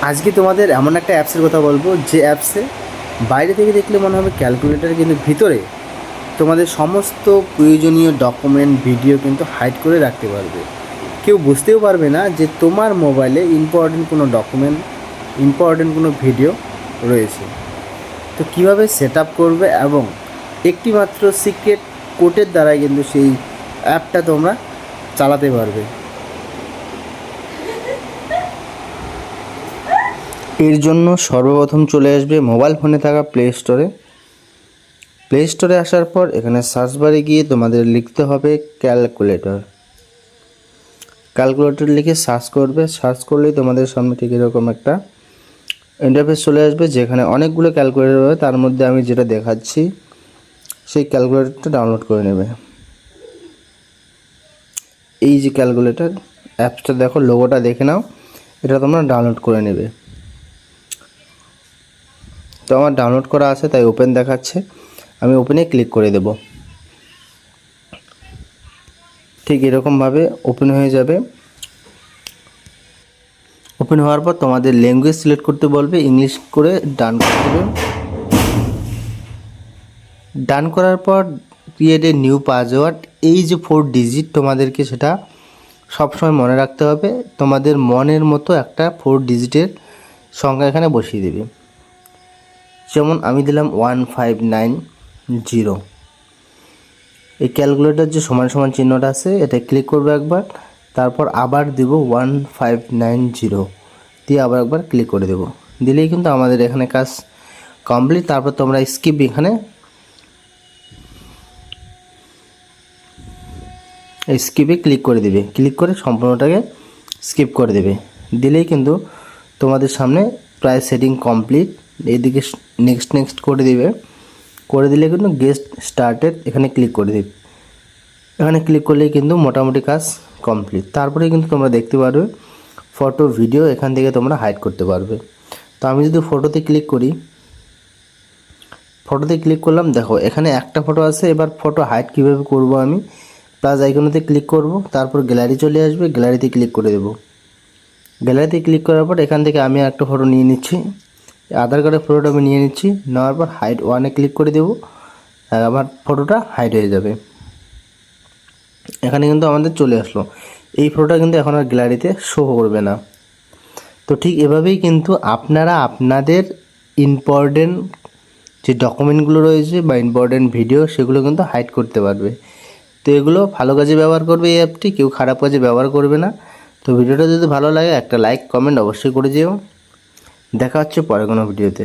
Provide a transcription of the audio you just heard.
আজকে তোমাদের এমন একটা অ্যাপসের কথা বলবো যে অ্যাপসে বাইরে থেকে দেখলে মনে হবে ক্যালকুলেটর, কিন্তু ভিতরে তোমাদের সমস্ত প্রয়োজনীয় ডকুমেন্ট ভিডিও কিন্তু হাইড করে রাখতে পারবে। কেউ বুঝতেও পারবে না যে তোমার মোবাইলে ইম্পর্টেন্ট কোনো ডকুমেন্ট, ইম্পর্টেন্ট কোনো ভিডিও রয়েছে। তো কীভাবে সেট আপ করবে এবং একটি মাত্র সিক্রেট কোডের দ্বারাই কিন্তু সেই অ্যাপটা তোমরা চালাতে পারবে। এর জন্য সর্বপ্রথম চলে আসবে মোবাইল ফোনে থাকা প্লে স্টোরে আসার পর এখানে সার্চ বারে গিয়ে তোমাদের লিখতে হবে ক্যালকুলেটর লিখে সার্চ করবে। সার্চ করলেই তোমাদের সামনে ঠিক এরকম একটা ইন্টারফেস চলে আসবে, যেখানে অনেকগুলো ক্যালকুলেটর হবে। তার মধ্যে আমি যেটা দেখাচ্ছি সেই ক্যালকুলেটরটা ডাউনলোড করে নেবে। এই যে ক্যালকুলেটর অ্যাপসটা দেখো, লোগোটা দেখে নাও, এটা তোমরা ডাউনলোড করে নেবে। তো আমার ডাউনলোড করা আছে তাই ওপেন দেখাচ্ছে, আমি ওপেনে ক্লিক করে দেব। ঠিক এরকমভাবে ওপেন হয়ে যাবে। ওপেন হওয়ার পর তোমাদের ল্যাঙ্গুয়েজ সিলেক্ট করতে বলবে, ইংলিশ করে ডান করে দেবে। ডান করার পর ক্রিয়েট এ নিউ পাসওয়ার্ড, এই যে 4 ডিজিট তোমাদেরকে সেটা সবসময় মনে রাখতে হবে। তোমাদের মনের মতো একটা 4 ডিজিটের সংখ্যা এখানে বসিয়ে দেবে। যেমন আমি দিলাম 1590। এই ক্যালকুলেটর যে সমান সমান চিহ্নটা আছে এটা ক্লিক করবে একবার, তারপর আবার দেব 1590 দিয়ে আবার একবার ক্লিক করে দেব। দিলেই কিন্তু আমাদের এখানে কাজ কমপ্লিট। তারপর তোমরা স্কিপে ক্লিক করে দেবে, ক্লিক করে সম্পূর্ণটাকে স্কিপ করে দেবে। দিলেই কিন্তু তোমাদের সামনে প্রায় সেটিং কমপ্লিট। এইদিকে নেক্সট করে দিবে, করে দিলে কিন্তু গেট স্টার্টেড এখানে ক্লিক করে দিবে। এখানে ক্লিক করলেই কিন্তু মোটামুটি কাজ কমপ্লিট। তারপরে কিন্তু তোমরা দেখতে পারবে ফটো ভিডিও এখান থেকে তোমরা হাইড করতে পারবে। তো আমি যদি ফটোতে ক্লিক করি, ফটোতে ক্লিক করলাম, দেখো এখানে একটা ফটো আছে। এবার ফটো হাইড কীভাবে করব, আমি প্লাস আইকনেতে ক্লিক করব, তারপর গ্যালারি চলে আসবে, গ্যালারিতে ক্লিক করে দেব। গ্যালারিতে ক্লিক করার পর এখান থেকে আমি একটা ফটো নিয়ে নিচ্ছি, আধার কার্ডের ফটোটা আমি নিয়ে নিচ্ছি। নেওয়ার পর হাইড ওয়ানে ক্লিক করে দেব, আবার ফটোটা হাইড হয়ে যাবে। এখানে কিন্তু আমাদের চলে আসলো। এই ফটোটা কিন্তু এখন আর গ্যালারিতে শো করবে না। তো ঠিক এভাবেই কিন্তু আপনারা আপনাদের ইম্পর্টেন্ট যে ডকুমেন্টগুলো রয়েছে বা ইম্পর্টেন্ট ভিডিও সেগুলো কিন্তু হাইড করতে পারবে। তো এগুলো ভালো কাজে ব্যবহার করবে এই অ্যাপটি, কেউ খারাপ কাজে ব্যবহার করবে না। তো ভিডিওটা যদি ভালো লাগে একটা লাইক কমেন্ট অবশ্যই করে যেও। দেখা হচ্ছে পরে কোনো ভিডিওতে।